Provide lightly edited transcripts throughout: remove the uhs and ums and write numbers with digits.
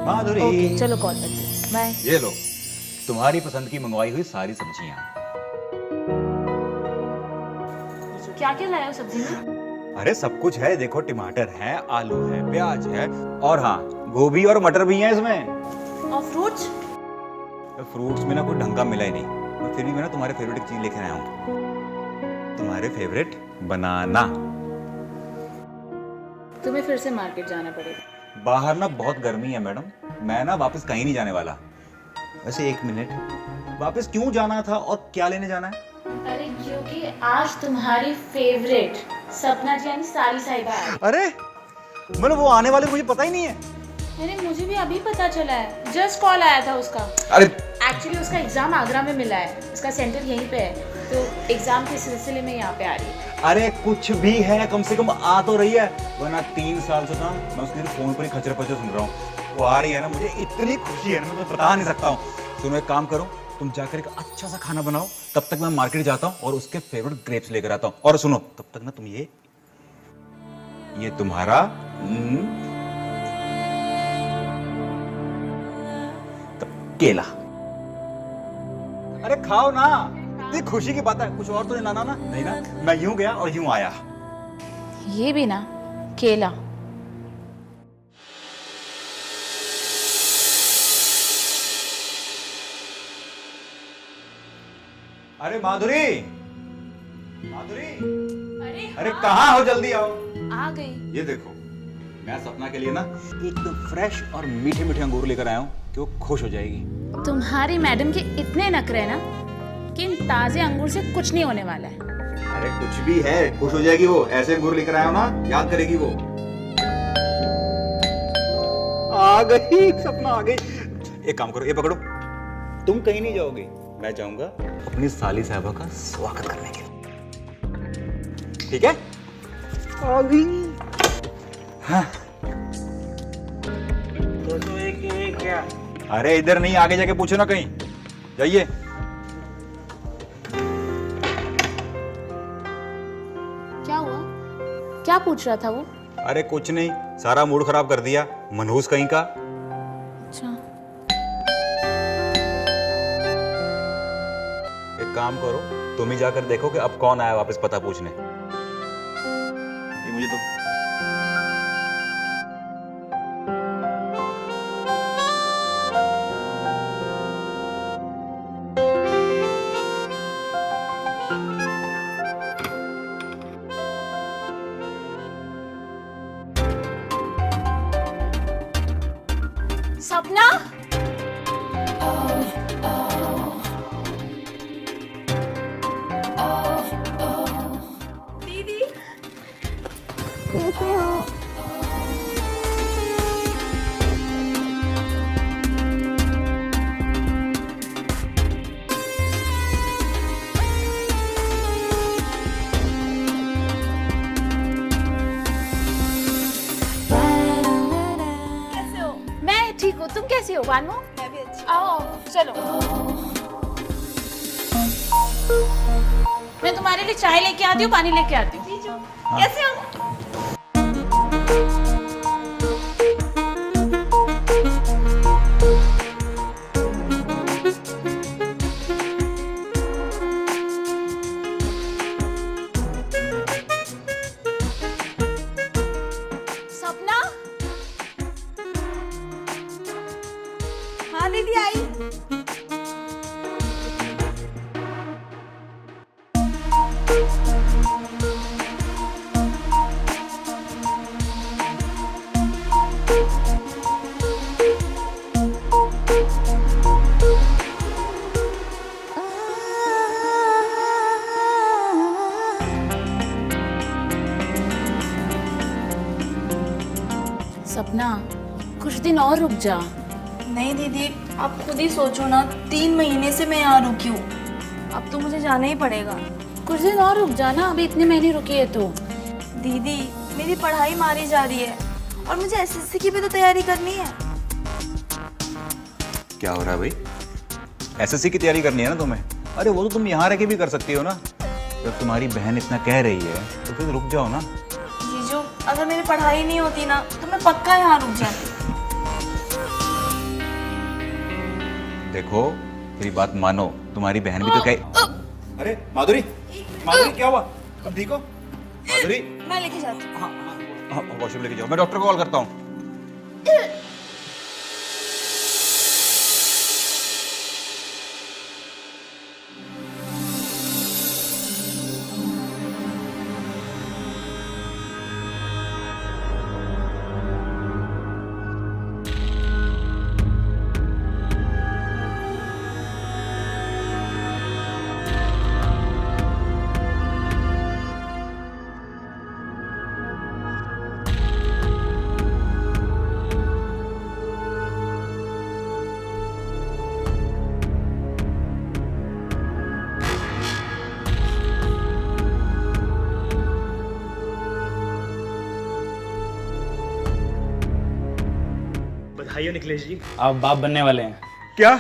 माधुरी। Okay चलो call करती हूँ, बाय। ये लो तुम्हारी पसंद की मंगवाई हुई सारी सब्जियां। क्या क्या लाया हो सब्जी में? अरे सब कुछ है, देखो टमाटर है, आलू है, प्याज है, और हाँ गोभी और मटर भी है इसमें। और फ्रूट्स? फ्रूट्स में ना कोई ढंग का मिला ही नहीं, मैं फिर भी मैं ना तुम्हारे फेवरेट एक चीज लेकर आया हूँ, तुम्हारे फेवरेट बनाना। तुम्हें फिर से मार्केट जाना पड़ेगा। बाहर ना बहुत गर्मी है मैडम, मैं ना वापस कहीं नहीं जाने वाला। वैसे एक मिनट, वापस क्यों जाना था और क्या लेने जाना है? अरे क्योंकि आज तुम्हारी फेवरेट सपना जी यानी सारी साहिबा है। अरे मतलब वो आने वाले मुझे पता ही नहीं है। अरे मुझे भी अभी पता चला है, जस्ट कॉल आया था उसका। अरे एक्चुअली उसका एग्जाम आगरा में मिला है, उसका सेंटर यहीं पे है, तो एग्जाम के सिलसिले में यहाँ पे आ रही है। अरे कुछ भी है, कम से कम आ तो रही है, वरना 3 साल से ना मैं उसके फोन पर ही खचर पचर सुन रहा हूँ। वो आ रही है ना, मुझे इतनी खुशी है ना, मैं तो बता नहीं सकता हूँ। सुनो एक काम करो, तुम जाकर एक अच्छा सा खाना बनाओ, तब तक मैं मार्केट जाता हूँ और उसके फेवरेट ग्रेप्स लेकर आता हूँ। और सुनो तब तक ना तुम ये तुम्हारा केला, अरे खाओ ना, इतनी खुशी की बात है, कुछ और तो नहीं लाना ना? नहीं ना, मैं यूं गया और यूं आया। ये भी ना केला। अरे माधुरी, माधुरी, अरे हाँ। कहाँ हो, जल्दी आओ। आ गई। ये देखो मैं सपना के लिए ना एकदम फ्रेश और मीठे मीठे अंगूर लेकर आया हूँ कि वो खुश हो जाएगी। तुम्हारी मैडम के इतने नखरे ना कि इन ताजे अंगूर से कुछ नहीं होने वाला है। अरे कुछ भी है, खुश हो जाएगी वो, ऐसे अंगूर लेकर आया हूँ ना, याद करेगी वो। आ गई, सपना आ गई। एक काम करो, ये पकड़ो, तुम कहीं नहीं जाओगे, मैं जाऊंगा अपनी साली साहबा का स्वागत करने के लिए, ठीक है? आ गई। हाँ। तो ये क्या? अरे इधर नहीं, आगे जाके पूछो ना कहीं, जाइए। क्या हुआ? क्या पूछ रहा था वो? अरे कुछ नहीं, सारा मूड खराब कर दिया, मनहूस कहीं का। अच्छा एक काम करो, तुम ही जाकर देखो कि अब कौन आया वापस पता पूछने। ये मुझे तो सपना। दीदी कैसे हो? मैं ठीक हूँ, तुम कैसी हो बानू? मैं भी अच्छी। आओ चलो, मैं तुम्हारे लिए चाय लेके आती हूँ, पानी लेके आती हूँ। कैसे हो? सपना। हाँ दीदी आई। सपना कुछ दिन और रुक जा। नहीं दीदी, आप खुद ही सोचो ना, 3 महीने से मैं यहाँ रुकी हूँ, अब तो मुझे जाना ही पड़ेगा। कुछ दिन और रुक जा ना, अभी इतने महीने रुकी है तो। दीदी मेरी पढ़ाई मारी जा रही है और मुझे एसएससी की भी तो तैयारी करनी है। क्या हो रहा है भाई? एसएससी की तैयारी करनी है ना तुम्हें? अरे वो तो तुम यहाँ रह के भी कर सकती हो ना, जब तुम्हारी बहन इतना कह रही है तो फिर रुक जाओ ना। जीजू, अगर मेरी पढ़ाई नहीं होती ना तो मैं पक्का यहाँ रुक जाती। देखो मेरी बात मानो, तुम्हारी बहन भी तो कहीं। अरे माधुरी, माधुरी क्या हुआ? तुम ठीक हो? माधुरी मैं लेके जाती हूँ। हाँ वॉशरूम लेके जाओ, मैं डॉक्टर को कॉल करता हूँ। बधाई हो निखिलेश जी, आप बाप बनने वाले हैं। क्या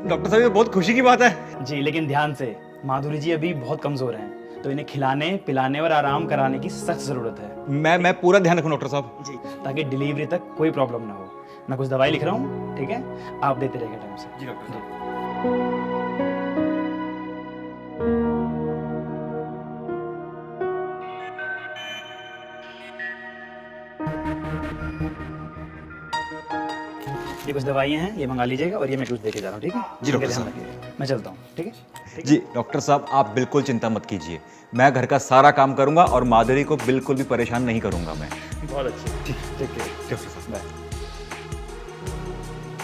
डॉक्टर साहब, ये बहुत खुशी की बात है। जी लेकिन ध्यान से, माधुरी जी अभी बहुत कमजोर हैं, तो इन्हें खिलाने पिलाने और आराम कराने की सख्त जरूरत है। मैं पूरा ध्यान रखूं डॉक्टर साहब। जी, ताकि डिलीवरी तक कोई प्रॉब्लम ना हो। मैं कुछ दवाई लिख रहा हूँ, ठीक है, आप देते रहिएगा टाइम से। जी डॉक्टर साहब। ये कुछ दवाइयाँ हैं, ये मंगा लीजिएगा, और ये मैं कुछ देके जा रहा हूँ, ठीक है? जी, डॉक्टर ध्यान साहब। रखिएगा। मैं चलता हूँ, ठीक है? जी डॉक्टर साहब, आप बिल्कुल चिंता मत कीजिए, मैं घर का सारा काम करूंगा और माधुरी को बिल्कुल भी परेशान नहीं करूंगा मैं। बहुत अच्छे, ठीक है डॉक्टर साहब बाय।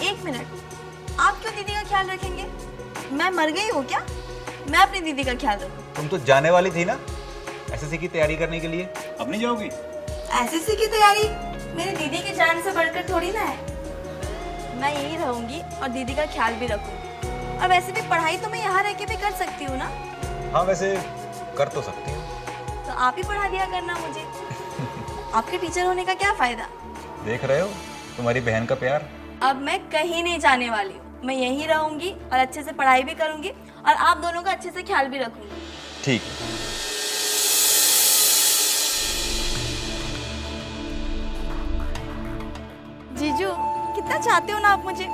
एक मिनट, आप क्यों दीदी का ख्याल रखेंगे? मैं मर गई हूँ क्या? मैं अपनी दीदी का ख्याल रखूँ। तुम तो जाने वाली थी ना एसएससी की तैयारी करने के लिए, अब नहीं जाओगी? एसएससी की तैयारी मेरी दीदी की जान से बढ़कर थोड़ी ना है। मैं यही रहूंगी और दीदी का ख्याल भी रखूंगी। और वैसे भी पढ़ाई तो मैं यहाँ रह के भी कर सकती हूँ ना। हाँ वैसे कर तो सकती हूँ। तो आप ही पढ़ा दिया करना मुझे। आपके टीचर होने का क्या फायदा? देख रहे हो तुम्हारी बहन का प्यार। अब मैं कहीं नहीं जाने वाली हूँ, मैं यहीं रहूंगी और अच्छे से पढ़ाई भी करूंगी और आप दोनों का अच्छे से ख्याल भी रखूंगी। ठीक है। जीजू, कितना चाहते हो ना आप मुझे।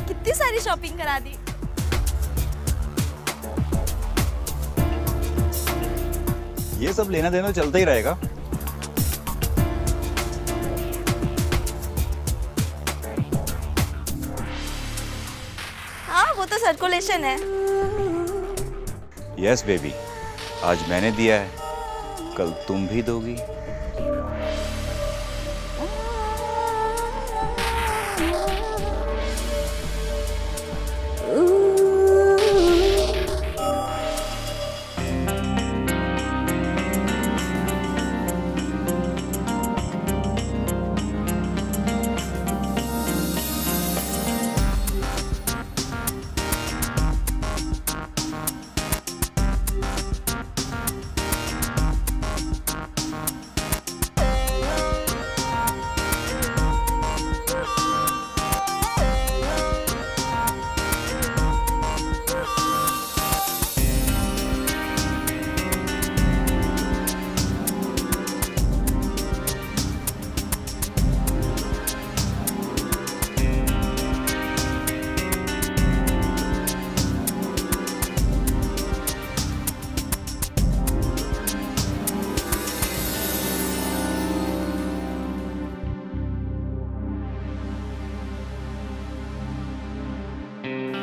कितनी सारी शॉपिंग करा दी। ये सब लेना देना चलता ही रहेगा। हाँ वो तो सर्कुलेशन है। यस बेबी, आज मैंने दिया है, कल तुम भी दोगी।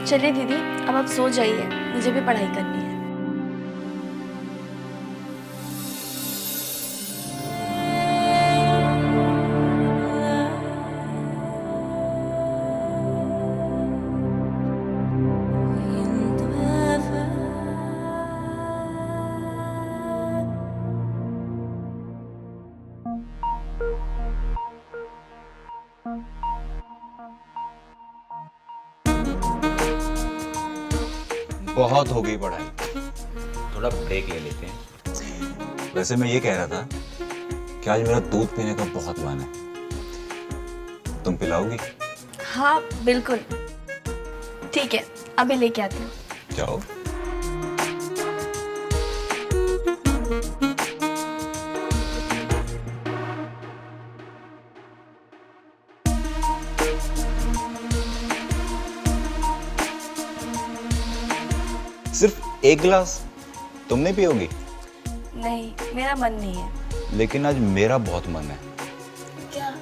चलिए दीदी, अब आप सो जाइए, मुझे भी पढ़ाई करनी है। बहुत हो गई पढ़ाई, थोड़ा ब्रेक ले लेते हैं। वैसे मैं ये कह रहा था कि आज मेरा दूध पीने का बहुत मन है, तुम पिलाओगी? हाँ बिल्कुल, ठीक है, अभी लेके आती हूँ। जाओ। सिर्फ एक गिलास? तुम नहीं पियोगी? नहीं, मेरा मन नहीं है। लेकिन आज मेरा बहुत मन है। क्या?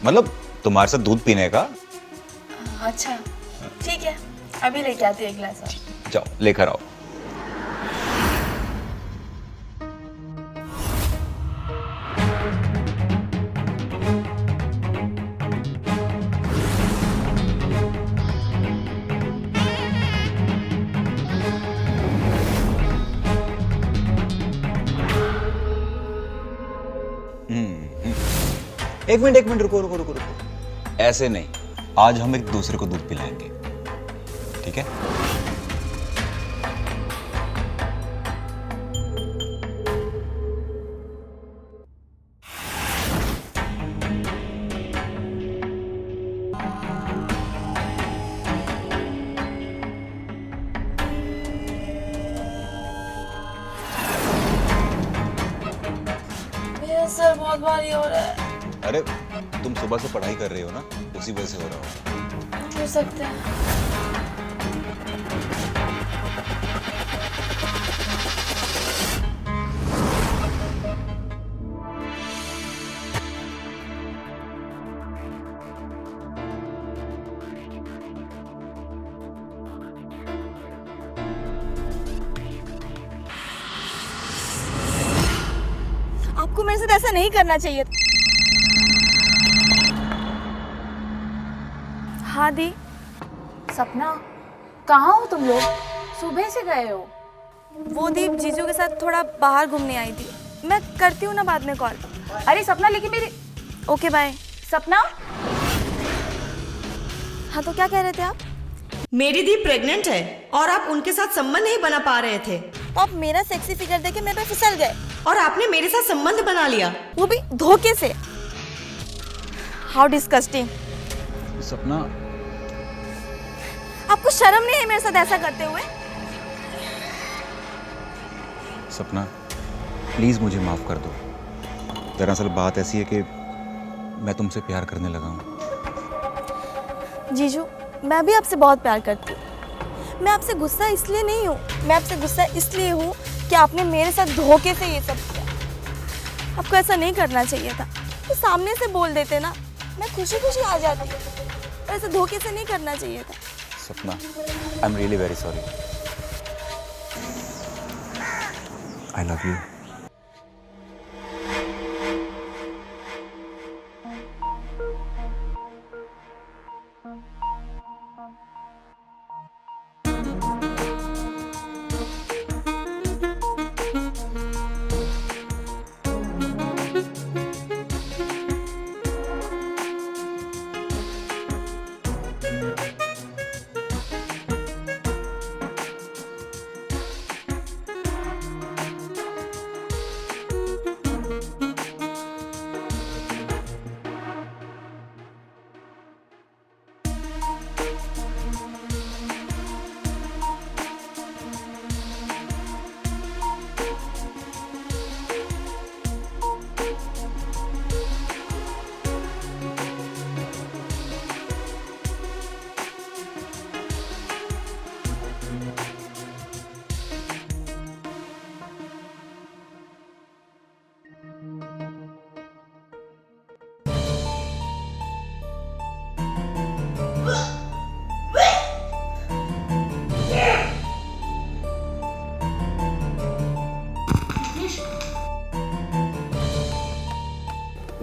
मतलब तुम्हारे साथ दूध पीने का। अच्छा ठीक है, अभी लेके आती हूँ एक गिलास और। जाओ लेकर आओ। एक मिनट रुको रुको रुको रुको। ऐसे नहीं, आज हम एक दूसरे को दूध पिलाएंगे, ठीक है? मेरा सर बहुत भारी हो रहा है। अरे तुम सुबह से पढ़ाई कर रही हो ना, उसी वजह से हो रहा हो। हो सकता है। आपको मेरे साथ ऐसा नहीं करना चाहिए। हाँ दी। सपना, कहाँ हो तुम लोग? सुबह से गए हो। वो दी जीजू के साथ थोड़ा बाहर घूमने आई थी। मैं करती हूँ ना बाद में कॉल। अरे सपना, लेकिन मेरी। Okay bye. सपना। हाँ तो क्या कह रहे थे आप? मेरी दी प्रेग्नेंट है और आप उनके साथ संबंध नहीं बना पा रहे थे, तो आप मेरा सेक्सी फिगर देख के मेरे पे फिसल गए और आपने मेरे साथ संबंध बना लिया, वो भी धोखे से। How disgusting. सपना, आपको शर्म नहीं है मेरे साथ ऐसा करते हुए? सपना प्लीज मुझे माफ कर दो। दरअसल बात ऐसी है कि मैं तुमसे प्यार करने लगा हूँ। जीजू, मैं भी आपसे बहुत प्यार करती हूँ। मैं आपसे गुस्सा इसलिए नहीं हूँ, मैं आपसे गुस्सा इसलिए हूँ कि आपने मेरे साथ धोखे से ये सब किया। आपको ऐसा नहीं करना चाहिए था, तो सामने से बोल देते ना, मैं खुशी खुशी आ जाती। ऐसे धोखे से नहीं करना चाहिए था। सपना, I am really very sorry. I love you.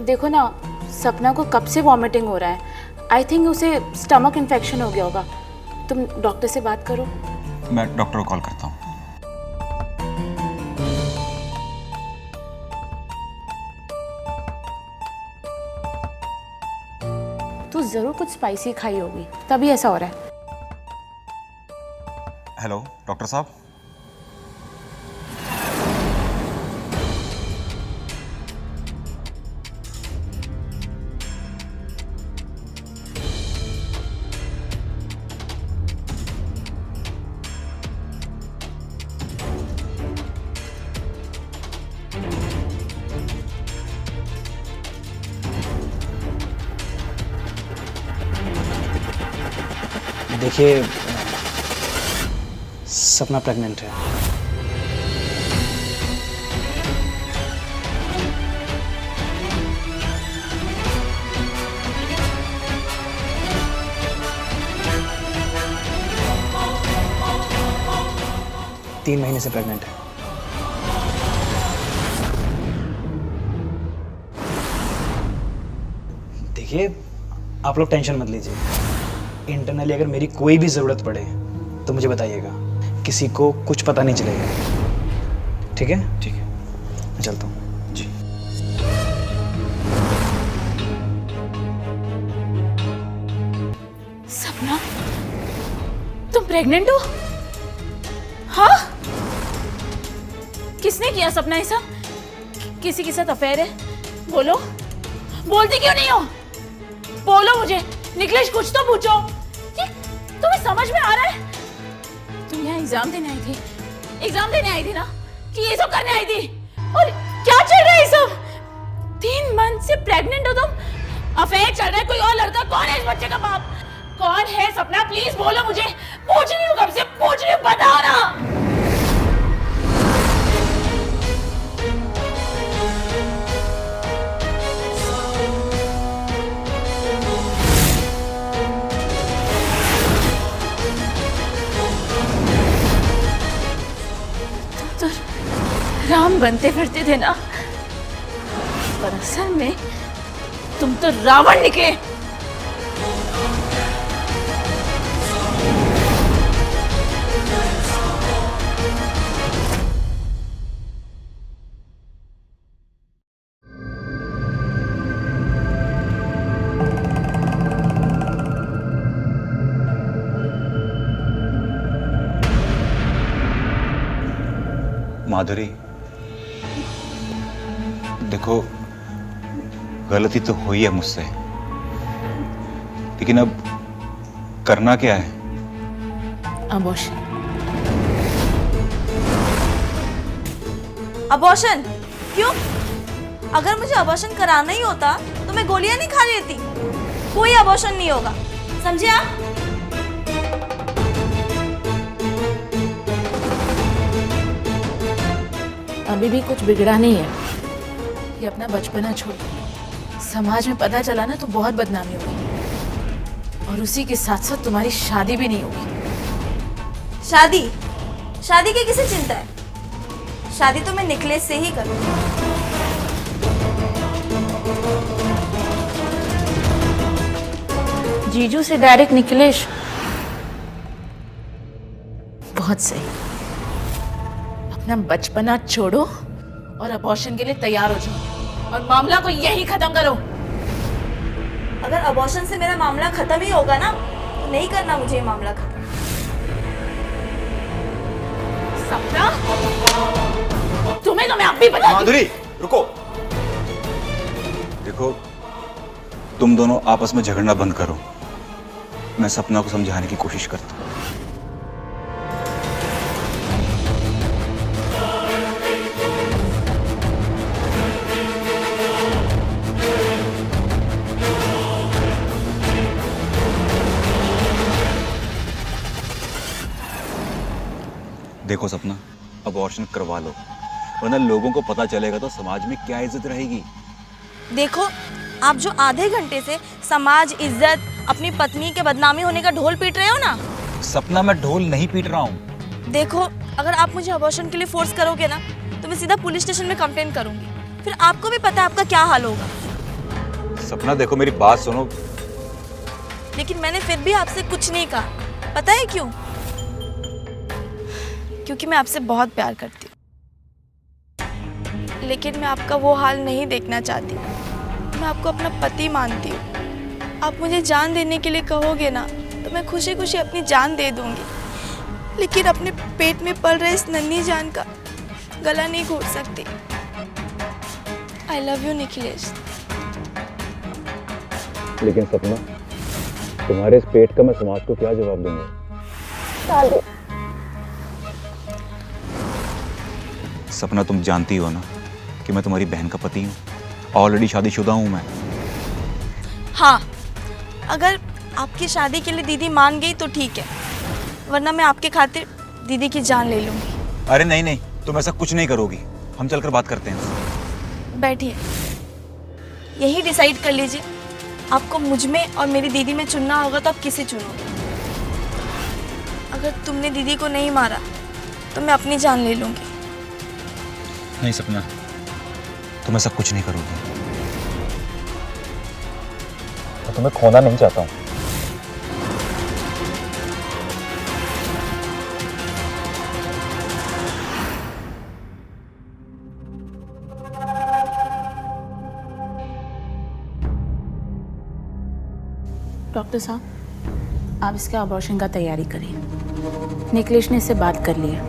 देखो ना, सपना को कब से वॉमिटिंग हो रहा है। आई थिंक उसे स्टमक इन्फेक्शन हो गया होगा। तुम डॉक्टर से बात करो। मैं डॉक्टर को कॉल करता हूँ। तू जरूर कुछ स्पाइसी खाई होगी, तभी ऐसा हो रहा है। हेलो डॉक्टर साहब। देखिए, सपना प्रेग्नेंट है। तीन महीने से प्रेग्नेंट है। देखिए, आप लोग टेंशन मत लीजिए। इंटरनली अगर मेरी कोई भी ज़रूरत पड़े तो मुझे बताइएगा, किसी को कुछ पता नहीं चलेगा। ठीक है? ठीक है, मैं चलता हूँ। जी। सपना, तुम प्रेग्नेंट हो? हाँ? किसने किया सपना ये सब? किसी के साथ अफेयर है? बोलो, बोलती क्यों नहीं हो? बोलो मुझे, निकलेश कुछ तो पूछो। ये तुम्हें समझ में आ रहा है? तुम यहाँ एग्जाम देने आई थी, एग्जाम देने आई थी ना, कि ये सब करने आई थी? और क्या चल रहा है ये सब? 3 मंथ से प्रेग्नेंट हो तुम, अफेयर चल रहा है, कोई और लड़का? कौन है इस बच्चे का बाप? कौन है सपना? प्लीज बोलो मुझे, पूछ रही हूँ, कब से पूछ रही हूँ, बताओ ना। तो राम बनते फिरते थे ना, पर असल में तुम तो रावण निकले। माधुरी, देखो, गलती तो हुई है मुझसे, लेकिन अब करना क्या है? अबॉर्शन। अबॉर्शन? क्यों? अगर मुझे अबॉर्शन कराना ही होता तो मैं गोलियां नहीं खा लेती। कोई अबॉर्शन नहीं होगा, समझे आप? अभी भी कुछ बिगड़ा नहीं है। ये अपना बचपना छोड़, समाज में पता चला ना तो बहुत बदनामी होगी, और उसी के साथ साथ तुम्हारी शादी भी नहीं होगी। शादी? शादी की किसे चिंता है? शादी तो मैं निकलेश से ही करूंगी। जीजू से डायरेक्ट निकलेश? बहुत सही। अपना बचपना छोड़ो और अबॉर्शन के लिए तैयार हो जाओ, और मामला को यही खत्म करो। अगर अबॉर्शन से मेरा मामला खत्म ही होगा ना, तो नहीं करना मुझे ये मामला खत्म। सपना, तुम्हें तो मैं अब भी बता दूं। माधुरी, रुको। देखो, तुम दोनों आपस में झगड़ना बंद करो। मैं सपना को समझाने की कोशिश करता हूँ। देखो सपना, अबॉर्शन करवा लो, वरना लोगों को पता चलेगा तो समाज में क्या इज्जत रहेगी। देखो, आप जो आधे घंटे से समाज, इज्जत, अपनी पत्नी के बदनामी होने का ढोल पीट रहे हो ना। सपना, मैं ढोल नहीं पीट रहा हूँ। देखो, अगर आप मुझे अबॉर्शन के लिए फोर्स करोगे ना, तो मैं सीधा पुलिस स्टेशन में कंप्लेन करूंगी। फिर आपको भी पता है आपका क्या हाल होगा। सपना देखो, मेरी बात सुनो। लेकिन मैंने फिर भी आपसे कुछ नहीं कहा। पता है क्यों? क्योंकि मैं आपसे बहुत प्यार करती हूँ, लेकिन मैं आपका वो हाल नहीं देखना चाहती। मैं आपको अपना पति मानती हूँ। आप मुझे जान देने के लिए कहोगे ना, तो मैं खुशी खुशी अपनी जान दे दूंगी, लेकिन अपने पेट में पल रहे इस नन्ही जान का गला नहीं घोट सकती। I love you Nikhilesh. लेकिन सपना, तुम्हारे इस पेट का मैं समाज को क्या जवाब दूंगा? सपना, तुम जानती हो ना कि मैं तुम्हारी बहन का पति हूँ। ऑलरेडी शादीशुदा हूँ मैं। हाँ, अगर आपकी शादी के लिए दीदी मान गई तो ठीक है, वरना मैं आपके खातिर दीदी की जान ले लूंगी। अरे नहीं नहीं, तुम ऐसा कुछ नहीं करोगी। हम चलकर बात करते हैं। बैठिए, यही डिसाइड कर लीजिए, आपको मुझ में और मेरी दीदी में चुनना होगा तो आप किसे चुनोगे? अगर तुमने दीदी को नहीं मारा तो मैं अपनी जान ले लूंगी। नहीं सपना, तुम ऐसा कुछ नहीं करोगी। मैं तुम्हें खोना नहीं चाहता हूँ। डॉक्टर साहब, आप इसके अबॉर्शन का तैयारी करिए। निखिलेश ने इससे बात कर ली है।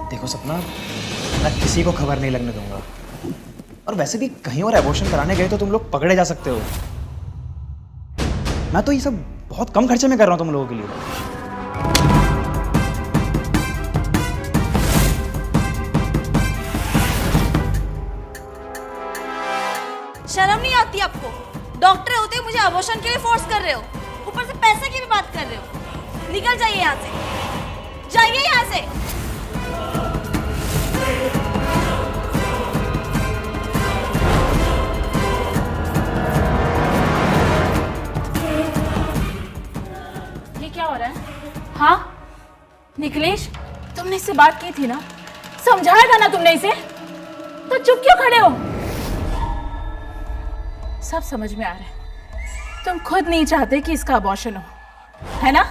देखो सपना, मैं किसी को खबर नहीं लगने दूंगा। और वैसे भी कहीं और एबॉर्शन कराने गए तो तुम लोग पकड़े जा सकते हो। मैं तो ये सब बहुत कम खर्चे में कर रहा हूँ तुम लोगों के लिए। शर्म नहीं आती आपको? डॉक्टर होते हुए मुझे अबॉर्शन के लिए फोर्स कर रहे हो, ऊपर से पैसे की भी बात कर रहे हो। निकल जाइए यहाँ से, जाइए यहाँ से। ये क्या हो रहा है? हाँ निखिलेश, तुमने इससे बात की थी ना, समझाया था ना तुमने इसे, तो चुप क्यों खड़े हो? सब समझ में आ रहा है, तुम खुद नहीं चाहते कि इसका अबॉर्शन हो, है ना?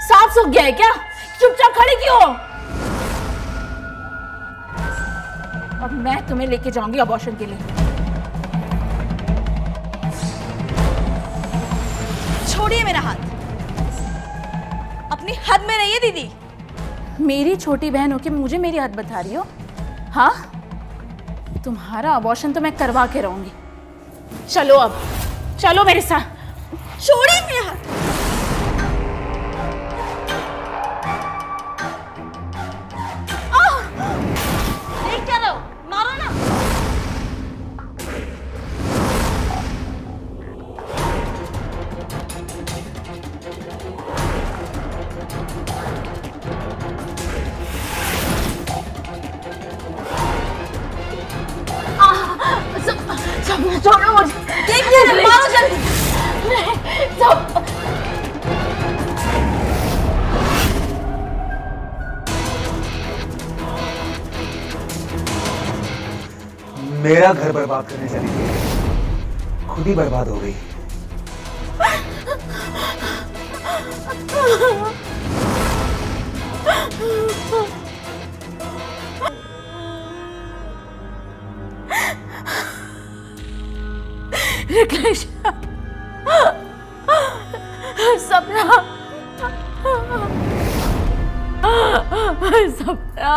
साफ सूख गया है क्या? चुपचाप खड़े क्यों हो? अब मैं तुम्हें लेके जाऊंगी अबॉर्शन के लिए। छोड़िए मेरा हाथ, अपनी हद में रहिए दीदी। मेरी छोटी बहन हो के मुझे मेरी हद बता रही हो? हाँ, तुम्हारा अबॉर्शन तो मैं करवा के रहूंगी। चलो अब, चलो मेरे साथ। छोड़िए मेरा हाथ। देख क्या रहे हो? मारो ना। छोड़ो मुझे। देख क्या रहे हो? मारो जल्दी। सब मेरा घर बर्बाद करने चली गई, खुद ही बर्बाद हो गई। निखिलेश, सपना, सपना।